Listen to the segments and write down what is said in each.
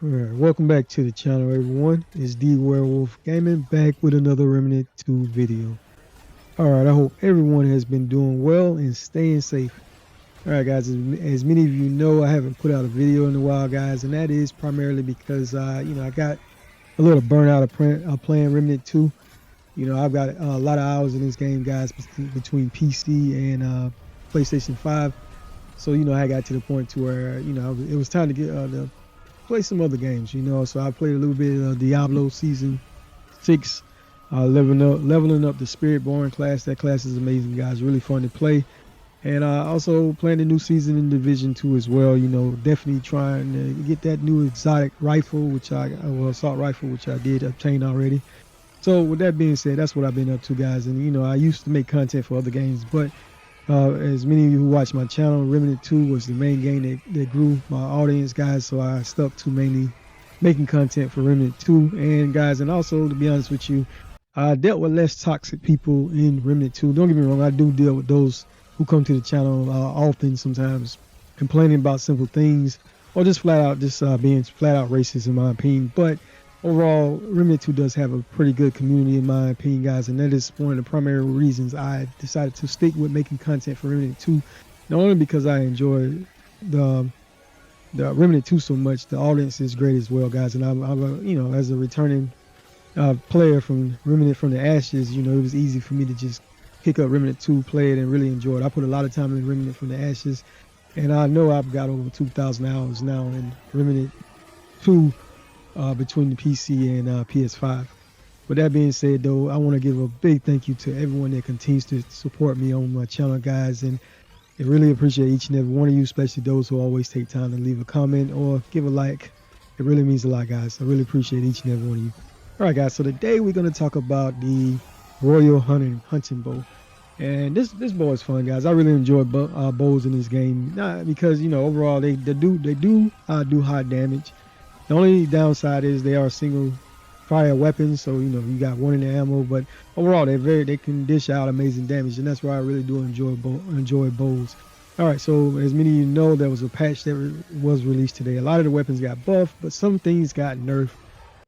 Alright, welcome back to the channel, everyone. It's D Werewolf Gaming, back with another Remnant 2 video. Alright, I hope everyone has been doing well and staying safe. Alright guys, as many of you know, I haven't put out a video in a while, guys, and that is primarily because I got a little burnout of playing Remnant 2. I've got a lot of hours in this game, guys, between PC and PlayStation 5. So I got to the point to where it was time to get to play some other games. So I played a little bit of Diablo Season 6, leveling up the Spiritborn class. That class is amazing, guys, really fun to play. And also playing the new season in Division 2 as well. Definitely trying to get that new exotic rifle, assault rifle, which I did obtain already. So with that being said, that's what I've been up to, guys. And I used to make content for other games, but as many of you who watch my channel, Remnant 2 was the main game that grew my audience, guys. So I stuck to mainly making content for Remnant 2. And guys, and also to be honest with you, I dealt with less toxic people in Remnant 2. Don't get me wrong, I do deal with those who come to the channel often, sometimes complaining about simple things, or just flat out being flat out racist in my opinion. But overall, Remnant 2 does have a pretty good community in my opinion, guys, and that is one of the primary reasons I decided to stick with making content for Remnant 2. Not only because I enjoy the Remnant 2 so much, the audience is great as well, guys, and I'm as a returning player from Remnant from the Ashes, it was easy for me to just pick up Remnant 2, play it, and really enjoy it. I put a lot of time in Remnant from the Ashes, and I know I've got over 2,000 hours now in Remnant 2 between the PC and PS5. With that being said, though, I want to give a big thank you to everyone that continues to support me on my channel, guys, and I really appreciate each and every one of you, especially those who always take time to leave a comment or give a like. It really means a lot, guys. I really appreciate each and every one of you. All right, guys, so today we're going to talk about the Royal Hunting Bow. And this bow is fun, guys. I really enjoy bows in this game, not because overall they do high damage. The only downside is they are single fire weapons, so you know you got one in the ammo, but overall they can dish out amazing damage, and that's why I really do enjoy bows. All right, so as many of you know, there was a patch that was released today. A lot of the weapons got buffed, but some things got nerfed.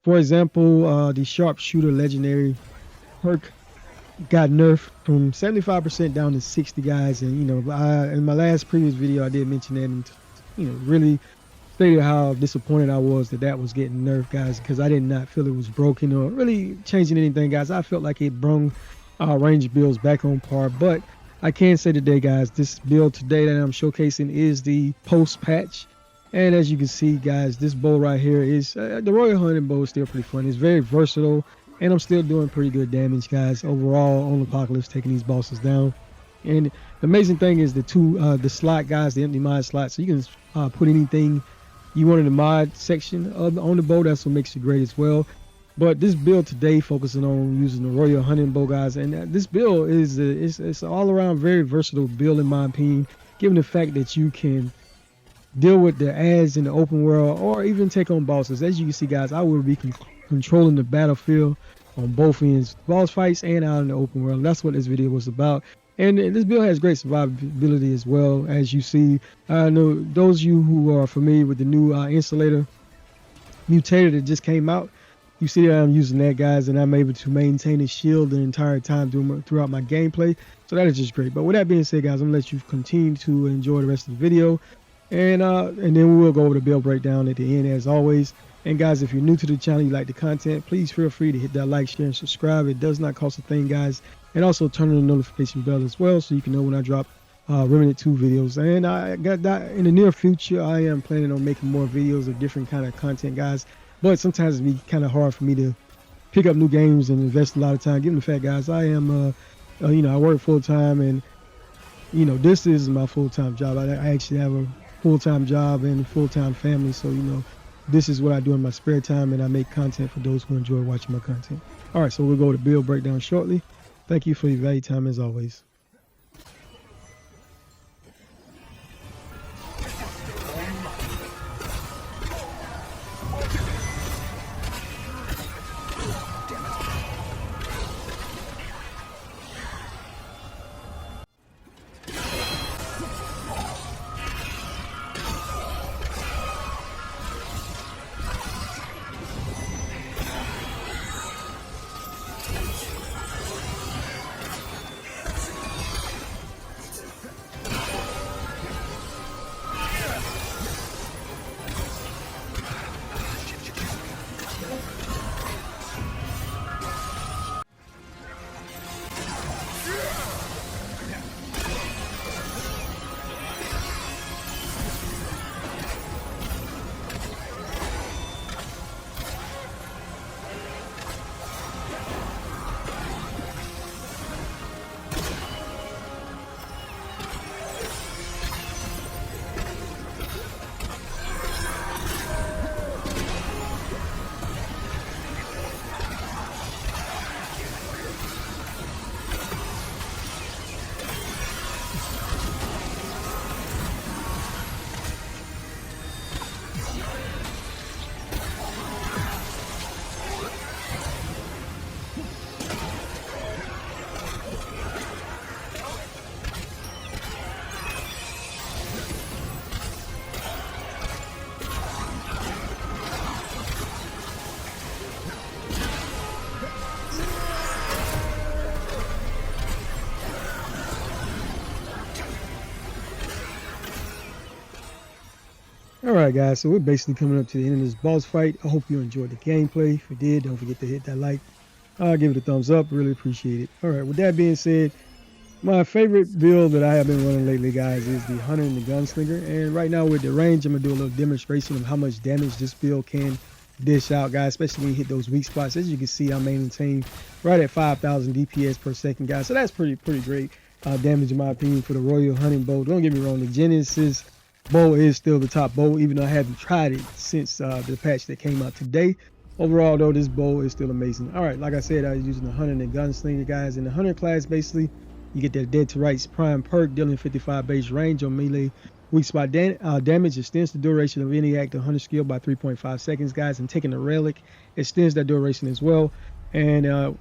For example, the sharpshooter legendary perk got nerfed from 75% down to 60, guys. And you know, in my last previous video, I did mention that, and you know, really stated how disappointed I was that was getting nerfed, guys, because I did not feel it was broken or really changing anything, guys. I felt like it brung range builds back on par. But I can say today, guys, this build today that I'm showcasing is the post patch. And as you can see, guys, this bow right here is the Royal Hunting Bow is still pretty fun. It's very versatile, and I'm still doing pretty good damage, guys, overall on Apocalypse, taking these bosses down. And the amazing thing is the slot, guys, the empty mod slot, so you can put anything you want in the mod section on the bow. That's what makes it great as well. But this build today focusing on using the Royal Hunting Bow, guys, and this build is it's all around very versatile build in my opinion, given the fact that you can deal with the ads in the open world or even take on bosses. As you can see, guys, I will be controlling the battlefield on both ends, boss fights and out in the open world. That's what this video was about. And this build has great survivability as well. As you see, I know those of you who are familiar with the new Insulator Mutator that just came out, you see that I'm using that, guys, and I'm able to maintain a shield the entire time throughout my gameplay. So that is just great. But with that being said, guys, I'm gonna let you continue to enjoy the rest of the video. And then we will go over the build breakdown at the end, as always. And guys, if you're new to the channel, you like the content, please feel free to hit that like, share, and subscribe. It does not cost a thing, guys. And also turn on the notification bell as well, so you can know when I drop Remnant 2 videos. And I got that in the near future. I am planning on making more videos of different kind of content, guys. But sometimes it be kind of hard for me to pick up new games and invest a lot of time. Given the fact, guys, I am, you know, I work full time, and you know, this is my full-time job. I actually have a full-time job and a full-time family, so you know, this is what I do in my spare time, and I make content for those who enjoy watching my content. All right, so we'll go to build breakdown shortly. Thank you for your valuable time as always. Alright guys, so we're basically coming up to the end of this boss fight. I hope you enjoyed the gameplay. If you did, don't forget to hit that like. Give it a thumbs up, really appreciate it. Alright, with that being said, my favorite build that I have been running lately, guys, is the Hunter and the Gunslinger. And right now with the range, I'm going to do a little demonstration of how much damage this build can dish out, guys, especially when you hit those weak spots. As you can see, I'm maintaining right at 5,000 DPS per second, guys. So that's pretty great damage in my opinion for the Royal Hunting Bow. Don't get me wrong, the Genesis bow is still the top bow, even though I haven't tried it since the patch that came out today. Overall though, this bow is still amazing. All right, like I said, I was using the Hunter and the Gunslinger, guys. In the Hunter class, basically you get that Dead to Rights Prime perk, dealing 55 base range on melee Weak spot damage extends the duration of any active hunter skill by 3.5 seconds, guys. And taking the relic extends that duration as well. And all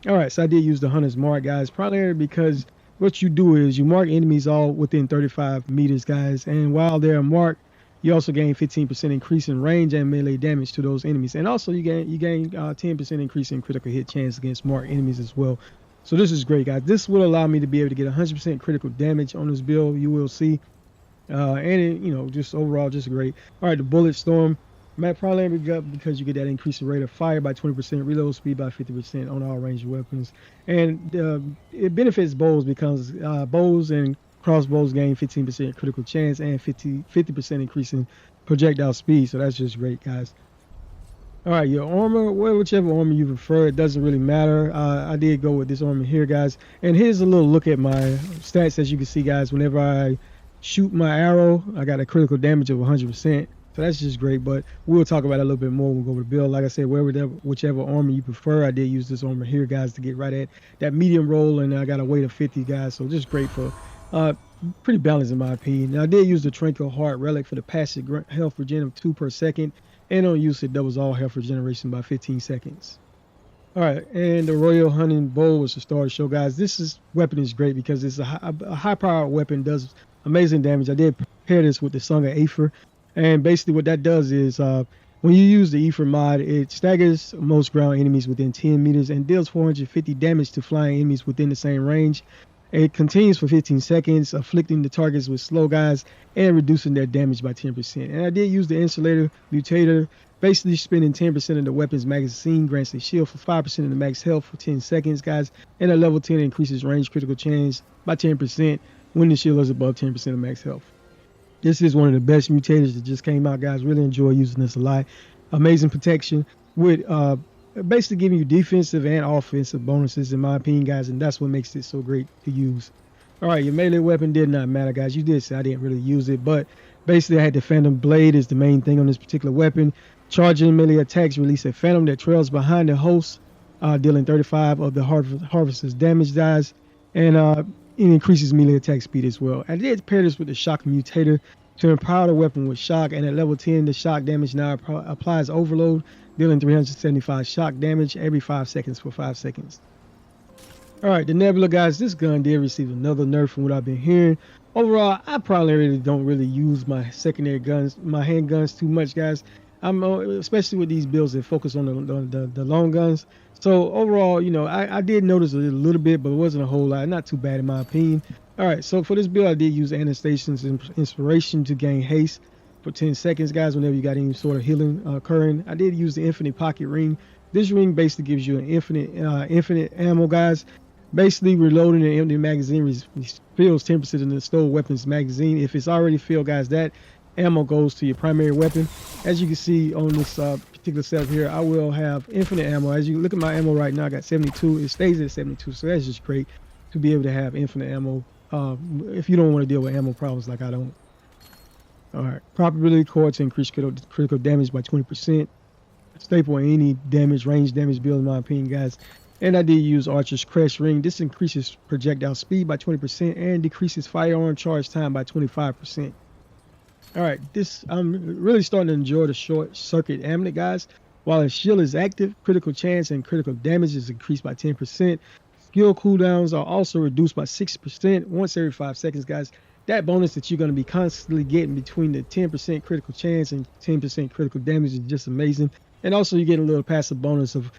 right, so I did use the hunter's mark, guys, primarily because what you do is you mark enemies all within 35 meters, guys. And while they're marked, you also gain 15% increase in range and melee damage to those enemies. And also you gain 10% increase in critical hit chance against marked enemies as well. So this is great, guys. This will allow me to be able to get 100% critical damage on this build. You will see. And it, just overall just great. All right, the bullet storm. Probably because you get that increased rate of fire by 20%, reload speed by 50% on all ranged weapons. And it benefits bows because bows and crossbows gain 15% critical chance and 50% increase in projectile speed. So that's just great, guys. All right, your armor, whichever armor you prefer, it doesn't really matter. I did go with this armor here, guys. And here's a little look at my stats. As you can see, guys, whenever I shoot my arrow, I got a critical damage of 100%. So that's just great, but we'll talk about it a little bit more when we go over the build. Like I said, whichever armor you prefer, I did use this armor here, guys, to get right at that medium roll, and I got a weight of 50, guys. So just great for pretty balanced in my opinion. Now, I did use the Tranquil Heart Relic for the passive health regen of 2 per second, and on use it doubles all health regeneration by 15 seconds. All right, and the Royal Hunting Bow was the star of the show, guys. This weapon is great because it's a high-powered weapon, does amazing damage. I did pair this with the Song of Aether, and basically what that does is when you use the Aether mod, it staggers most ground enemies within 10 meters and deals 450 damage to flying enemies within the same range. It continues for 15 seconds, afflicting the targets with slow, guys, and reducing their damage by 10%. And I did use the Insulator Mutator. Basically, spending 10% of the weapon's magazine grants a shield for 5% of the max health for 10 seconds, guys. And at level 10, increases range critical chance by 10% when the shield is above 10% of max health. This is one of the best mutators that just came out, guys. Really enjoy using this a lot. Amazing protection with basically giving you defensive and offensive bonuses, in my opinion, guys, and that's what makes it so great to use. All right, your melee weapon did not matter, guys. You did say I didn't really use it, but basically I had the Phantom Blade is the main thing on this particular weapon. Charging melee attacks release a phantom that trails behind the host, dealing 35 of the harvester's damage, guys, and it increases melee attack speed as well. I did pair this with the Shock Mutator to empower the weapon with shock, and at level 10, the shock damage now applies overload, dealing 375 shock damage every 5 seconds for 5 seconds. All right, the Nebula, guys, this gun did receive another nerf from what I've been hearing. Overall, I probably don't really use my secondary guns, my handguns too much, guys. I'm especially with these builds that focus on the long guns. So overall, I did notice a little bit, but it wasn't a whole lot. Not too bad in my opinion. All right, so for this build, I did use Anastasia's Inspiration to gain haste for 10 seconds, guys, whenever you got any sort of healing occurring. I did use the Infinite Pocket Ring. This ring basically gives you an infinite ammo, guys. Basically, reloading an empty magazine refills 10% of the stolen weapon's magazine. If it's already filled, guys, that ammo goes to your primary weapon. As you can see on this particular setup here, I will have infinite ammo. As you look at my ammo right now, I got 72. It stays at 72, so that's just great to be able to have infinite ammo if you don't want to deal with ammo problems like I don't. All right, probability core to increase critical damage by 20%. Staple in any range damage build, in my opinion, guys. And I did use Archer's Crest Ring. This increases projectile speed by 20% and decreases firearm charge time by 25%. All right, I'm really starting to enjoy the short circuit amulet, guys. While its shield is active, critical chance and critical damage is increased by 10%. Skill cooldowns are also reduced by 6% once every 5 seconds, guys. That bonus that you're going to be constantly getting between the 10% critical chance and 10% critical damage is just amazing. And also you get a little passive bonus of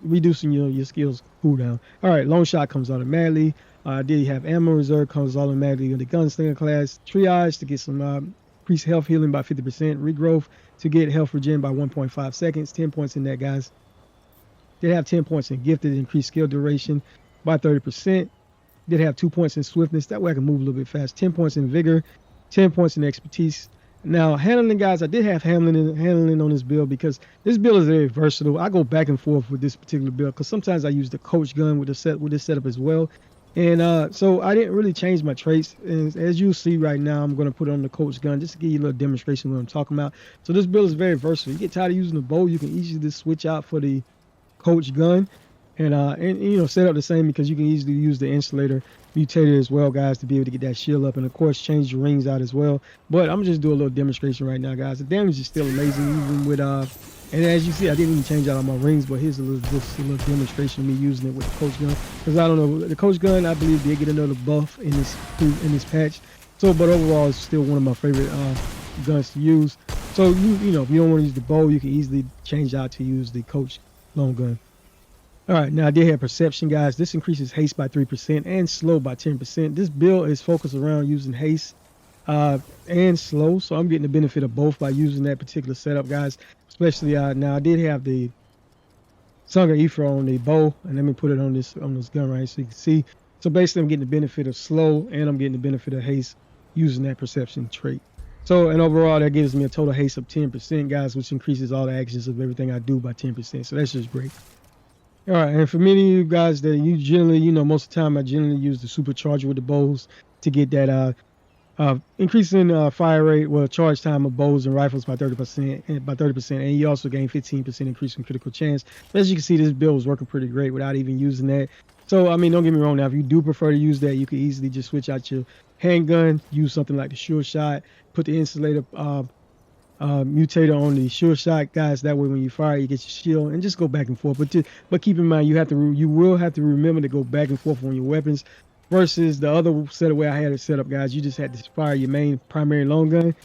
reducing your skills cooldown. All right, long shot comes automatically. Did you have ammo reserve comes automatically with the gunslinger class. Triage to get some increased health healing by 50%. Regrowth to get health regen by 1.5 seconds. 10 points in that, guys. Did have 10 points in gifted, increased skill duration by 30%. Did have 2 points in swiftness. That way I can move a little bit fast. 10 points in vigor. 10 points in expertise. Now, handling, guys, I did have handling on this build because this build is very versatile. I go back and forth with this particular build because sometimes I use the coach gun with this setup as well. And so I didn't really change my traits. And as you see right now, I'm going to put on the coach gun just to give you a little demonstration of what I'm talking about. So this build is very versatile. You get tired of using the bow, you can easily just switch out for the coach gun. and you know, set up the same, because you can easily use the insulator mutator as well, guys, to be able to get that shield up, and of course change the rings out as well. But I'm just doing a little demonstration right now, guys. The damage is still amazing, even with and as you see, I didn't even change out all my rings, but here's just a little demonstration of me using it with the coach gun, because I don't know, the coach gun, I believe, did get another buff in this patch. So, but overall, it's still one of my favorite guns to use. So you know, if you don't want to use the bow, you can easily change out to use the coach long gun. All right, now I did have perception, guys. This increases haste by 3% and slow by 10%. This build is focused around using haste and slow, so I'm getting the benefit of both by using that particular setup, guys. Especially now I did have the Song of Aether on the bow, and let me put it on this gun right here so you can see. So basically, I'm getting the benefit of slow, and I'm getting the benefit of haste using that perception trait. So, and overall, that gives me a total haste of 10%, guys, which increases all the actions of everything I do by 10%. So that's just great. All right, and for many of you guys that you generally, you know, most of the time I generally use the supercharger with the bows to get that increase in fire rate, well, charge time of bows and rifles by 30%, and you also gain 15% increase in critical chance. But as you can see, this build is working pretty great without even using that. So, I mean, don't get me wrong. Now, if you do prefer to use that, you can easily just switch out your handgun, use something like the sure shot, put the insulator mutator on the sure shot, guys. That way, when you fire, you get your shield, and just go back and forth. But keep in mind, you will have to remember to go back and forth on your weapons. Versus the other setup where I had it set up, guys, you just had to fire your main primary long gun,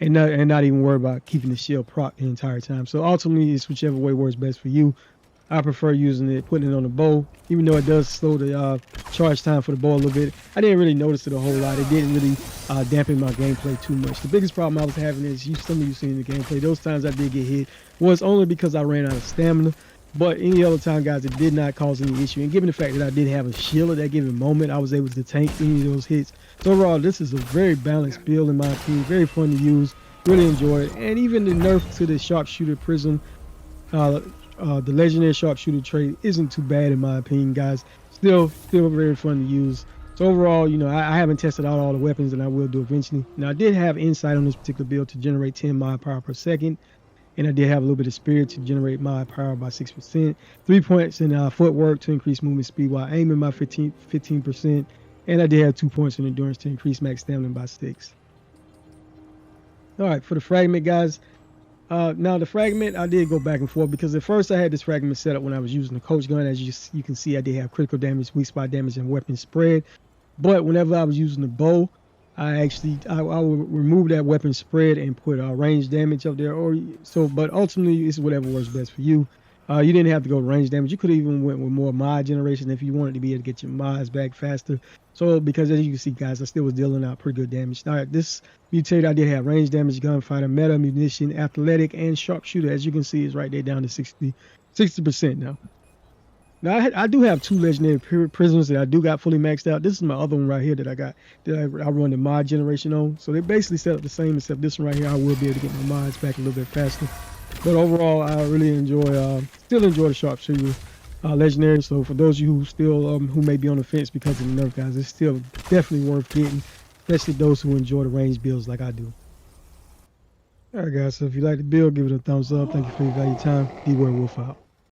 and not even worry about keeping the shield proc the entire time. So ultimately, it's whichever way works best for you. I prefer using it, putting it on the bow, even though it does slow the charge time for the bow a little bit. I didn't really notice it a whole lot. It didn't really dampen my gameplay too much. The biggest problem I was having is, some of you seen the gameplay, those times I did get hit was only because I ran out of stamina. But any other time, guys, it did not cause any issue. And given the fact that I did have a shield at that given moment, I was able to tank any of those hits. So overall, this is a very balanced build in my opinion. Very fun to use. Really enjoy it. And even the nerf to the sharpshooter prism, the legendary sharpshooter trait, isn't too bad in my opinion, guys. Still very fun to use. So overall, you know, I haven't tested out all the weapons, and I will do eventually. Now, I did have insight on this particular build to generate 10 mod power per second. And I did have a little bit of spirit to generate my power by 6%. 3 points in footwork to increase movement speed while aiming by 15%. And I did have 2 points in endurance to increase max stamina by 6. All right, for the fragment, guys. Now the fragment, I did go back and forth, because at first I had this fragment set up when I was using the coach gun. As you can see, I did have critical damage, weak spot damage, and weapon spread. But whenever I was using the bow, I will remove that weapon spread and put range damage up there, but ultimately it's whatever works best for you. You didn't have to go range damage. You could have even went with more mod generation if you wanted to be able to get your mods back faster. So, because as you can see, guys, I still was dealing out pretty good damage. All right, this mutator, I did have range damage, gunfighter, meta, munition, athletic, and sharpshooter. As you can see, is right there down to 60% now. Now, I do have 2 legendary prisms that I do got fully maxed out. This is my other one right here that I got, that I run the mod generation on. So they basically set up the same, except this one right here, I will be able to get my mods back a little bit faster. But overall, I really still enjoy the sharpshooter legendary. So for those of you who still, who may be on the fence because of the nerf, guys, it's still definitely worth getting, especially those who enjoy the range builds like I do. All right, guys, so if you like the build, give it a thumbs up. Thank you for your valuable time. D-Werewolf out.